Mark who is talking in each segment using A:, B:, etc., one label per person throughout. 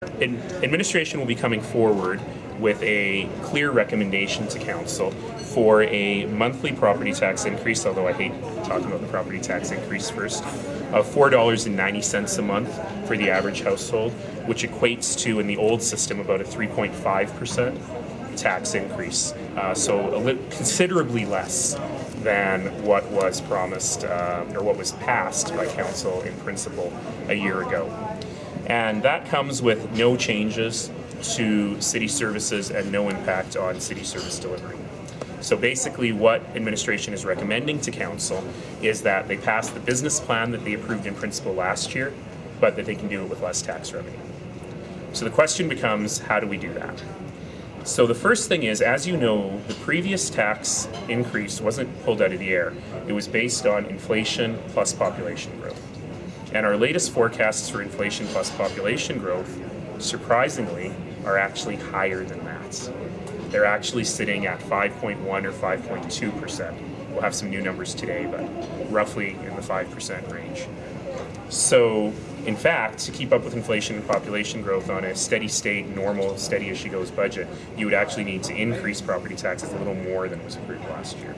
A: Administration will be coming forward with a clear recommendation to council for a monthly property tax increase, although I hate talking about the property tax increase first, of $4.90 a month for the average household, which equates to, in the old system, about a 3.5% tax increase. So considerably less than what was promised or what was passed by council in principle a year ago. And that comes with no changes to city services and no impact on city service delivery. So basically what administration is recommending to council is that they pass the business plan that they approved in principle last year, but that they can do it with less tax revenue. So the question becomes, how do we do that? So the first thing is, as you know, the previous tax increase wasn't pulled out of the air. It was based on inflation plus population growth. And our latest forecasts for inflation plus population growth, surprisingly, are actually higher than that. They're actually sitting at 5.1 or 5.2%. We'll have some new numbers today, but roughly in the 5% range. So, in fact, to keep up with inflation and population growth on a steady state, normal, steady as she goes budget, you would actually need to increase property taxes a little more than was approved last year.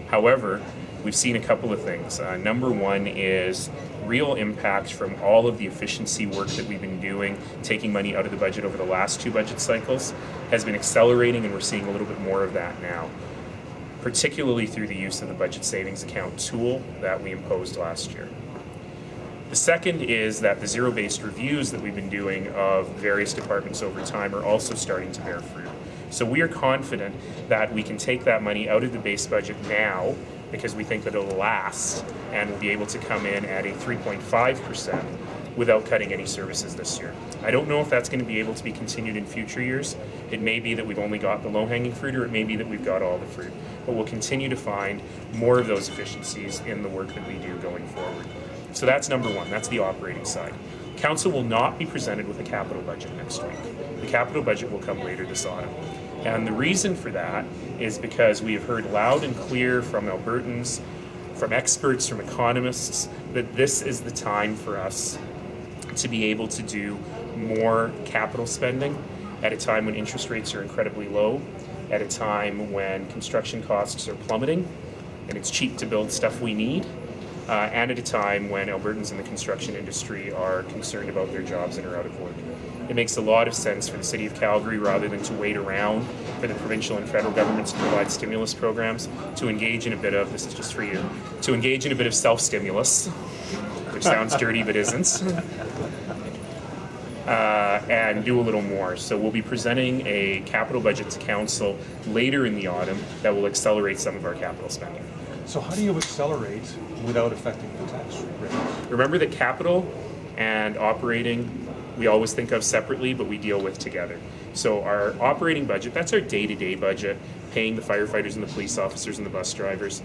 A: However, we've seen a couple of things. Number one is real impact from all of the efficiency work that we've been doing, taking money out of the budget over the last two budget cycles, has been accelerating, and we're seeing a little bit more of that now, particularly through the use of the budget savings account tool that we imposed last year. The second is that the zero-based reviews that we've been doing of various departments over time are also starting to bear fruit. So we are confident that we can take that money out of the base budget now, because we think that it'll last and we'll be able to come in at a 3.5% without cutting any services this year. I don't know if that's going to be able to be continued in future years. It may be that we've only got the low-hanging fruit, or it may be that we've got all the fruit. But we'll continue to find more of those efficiencies in the work that we do going forward. So that's number one, that's the operating side. Council will not be presented with a capital budget next week. The capital budget will come later this autumn. And the reason for that is because we have heard loud and clear from Albertans, from experts, from economists, that this is the time for us to be able to do more capital spending at a time when interest rates are incredibly low, at a time when construction costs are plummeting and it's cheap to build stuff we need, and at a time when Albertans in the construction industry are concerned about their jobs and are out of work. It makes a lot of sense for the City of Calgary, rather than to wait around for the provincial and federal governments to provide stimulus programs, to engage in a bit of, this is just for you, to engage in a bit of self-stimulus, which sounds dirty but isn't, and do a little more. So we'll be presenting a capital budget to council later in the autumn that will accelerate some of our capital spending.
B: So how do you accelerate without affecting the tax rate?
A: Remember that capital and operating we always think of separately, but we deal with together. So our operating budget, that's our day-to-day budget, paying the firefighters and the police officers and the bus drivers,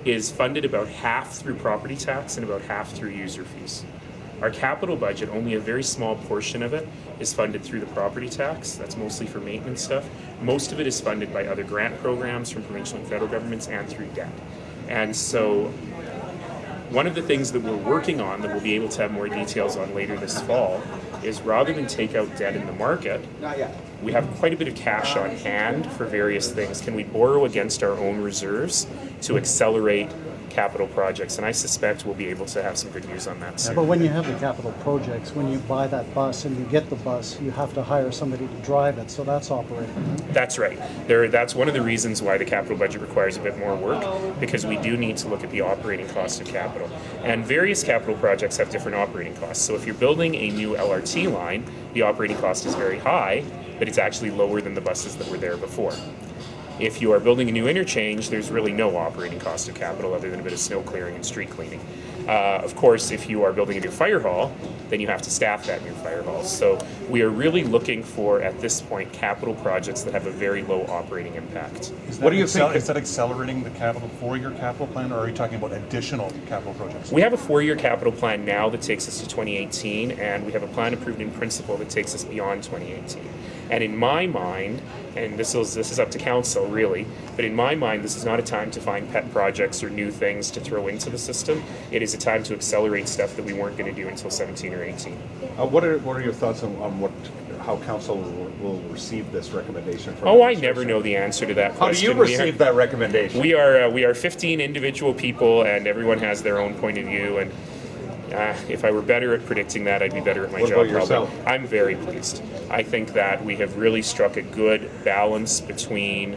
A: is funded about half through property tax and about half through user fees. Our capital budget, only a very small portion of it is funded through the property tax. That's mostly for maintenance stuff. Most of it is funded by other grant programs from provincial and federal governments and through debt. And so one of the things that we're working on that we'll be able to have more details on later this fall is, rather than take out debt in the market, we have quite a bit of cash on hand for various things. Can we borrow against our own reserves to accelerate capital projects? And I suspect we'll be able to have some good news on that soon.
C: But when you have the capital projects, when you buy that bus and you get the bus, you have to hire somebody to drive it, so that's operating.
A: That's right. That's one of the reasons why the capital budget requires a bit more work, because we do need to look at the operating cost of capital. And various capital projects have different operating costs. So if you're building a new LRT line, the operating cost is very high, but it's actually lower than the buses that were there before. If you are building a new interchange, there's really no operating cost of capital other than a bit of snow clearing and street cleaning. Of course, if you are building a new fire hall, then you have to staff that new fire hall. So we are really looking for, at this point, capital projects that have a very low operating impact.
B: What do you think? Is that accelerating the capital four-year capital plan, or are you talking about additional capital projects?
A: We have a four-year capital plan now that takes us to 2018, and we have a plan approved in principle that takes us beyond 2018. And in my mind, and this is up to council really, but in my mind, this is not a time to find pet projects or new things to throw into the system. It is a time to accelerate stuff that we weren't going to do until 17 or 18.
D: What are your thoughts on what how council will receive this recommendation from
A: Oh, I
D: administration?
A: never know the answer to that
D: How do
A: question.
D: you receive that recommendation?
A: We are 15 individual people, and everyone has their own point of view. And if I were better at predicting that, I'd be better at my
D: What
A: job.
D: about yourself?
A: Probably. I'm very pleased. I think that we have really struck a good balance between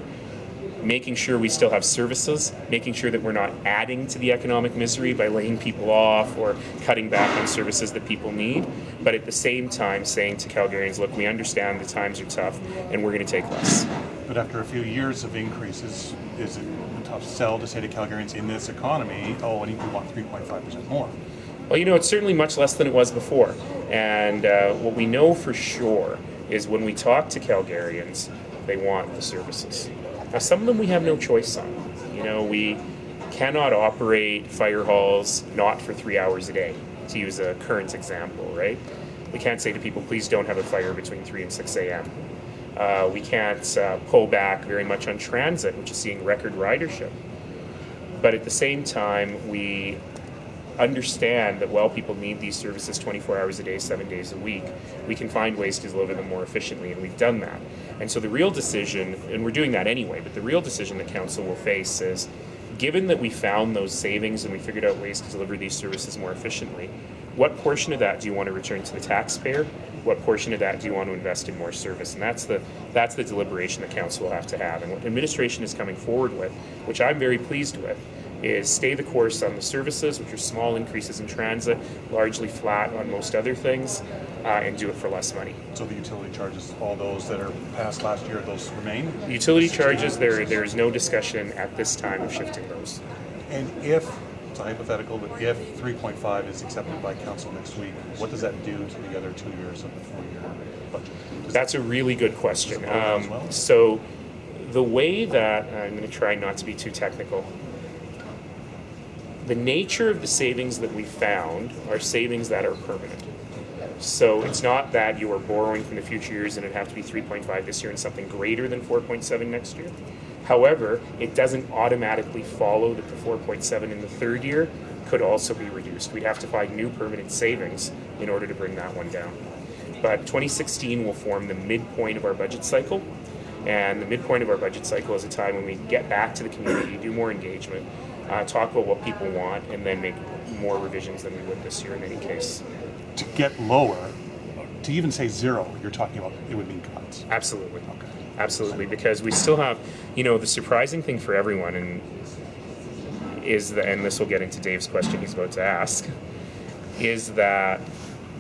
A: making sure we still have services, making sure that we're not adding to the economic misery by laying people off or cutting back on services that people need, but at the same time saying to Calgarians, look, we understand the times are tough and we're going to take less.
B: But after a few years of increases, is it a tough sell to say to Calgarians in this economy, oh, I think we want 3.5% more?
A: Well, it's certainly much less than it was before. And what we know for sure is when we talk to Calgarians, they want the services. Now, some of them we have no choice on. We cannot operate fire halls not for 3 hours a day, to use a current example, right? We can't say to people, please don't have a fire between 3 and 6 a.m. We can't pull back very much on transit, which is seeing record ridership. But at the same time, we understand that while people need these services 24 hours a day, 7 days a week, we can find ways to deliver them more efficiently, and we've done that. And so the real decision, and we're doing that anyway, but the real decision that council will face is, given that we found those savings and we figured out ways to deliver these services more efficiently, what portion of that do you want to return to the taxpayer? What portion of that do you want to invest in more service? And that's the deliberation that council will have to have. And what administration is coming forward with, which I'm very pleased with, is stay the course on the services, which are small increases in transit, largely flat on most other things, and do it for less money.
B: So the utility charges, all those that are passed last year, those remain?
A: Utility charges, there is no discussion at this time of shifting those.
B: And if, it's a hypothetical, but if 3.5 is accepted by council next week, what does that do to the other 2 years of the 4-year budget?
A: That's a really good question.
B: Does it go down as well?
A: So the way that, I'm going to try not to be too technical, the nature of the savings that we found are savings that are permanent. So it's not that you are borrowing from the future years and it'd have to be 3.5 this year and something greater than 4.7 next year. However, it doesn't automatically follow that the 4.7 in the third year could also be reduced. We'd have to find new permanent savings in order to bring that one down. But 2016 will form the midpoint of our budget cycle. And the midpoint of our budget cycle is a time when we get back to the community, do more engagement, talk about what people want, and then make more revisions than we would this year in any case.
B: To get lower, to even say zero, you're talking about, it would mean cuts.
A: Absolutely.
B: Okay.
A: Absolutely, because we still have, the surprising thing for everyone, and this will get into Dave's question he's about to ask, is that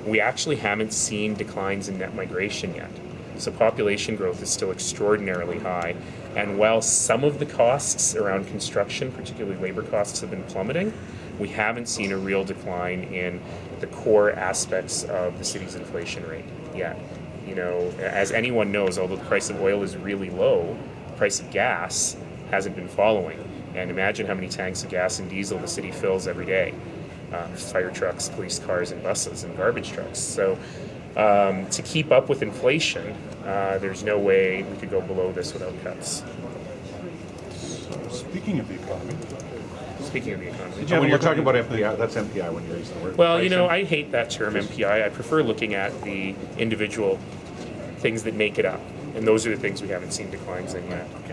A: we actually haven't seen declines in net migration yet. So population growth is still extraordinarily high. And while some of the costs around construction, particularly labor costs, have been plummeting, we haven't seen a real decline in the core aspects of the city's inflation rate yet. As anyone knows, although the price of oil is really low, the price of gas hasn't been following. And imagine how many tanks of gas and diesel the city fills every day. Fire trucks, police cars, and buses, and garbage trucks. So to keep up with inflation, there's no way we could go below this without cuts.
B: Speaking of the economy,
A: Speaking of the economy.
D: So when you're talking about MPI, that's MPI when you're using the word.
A: Well,
D: pricing.
A: I hate that term MPI. I prefer looking at the individual things that make it up. And those are the things we haven't seen declines in yet.
B: okay.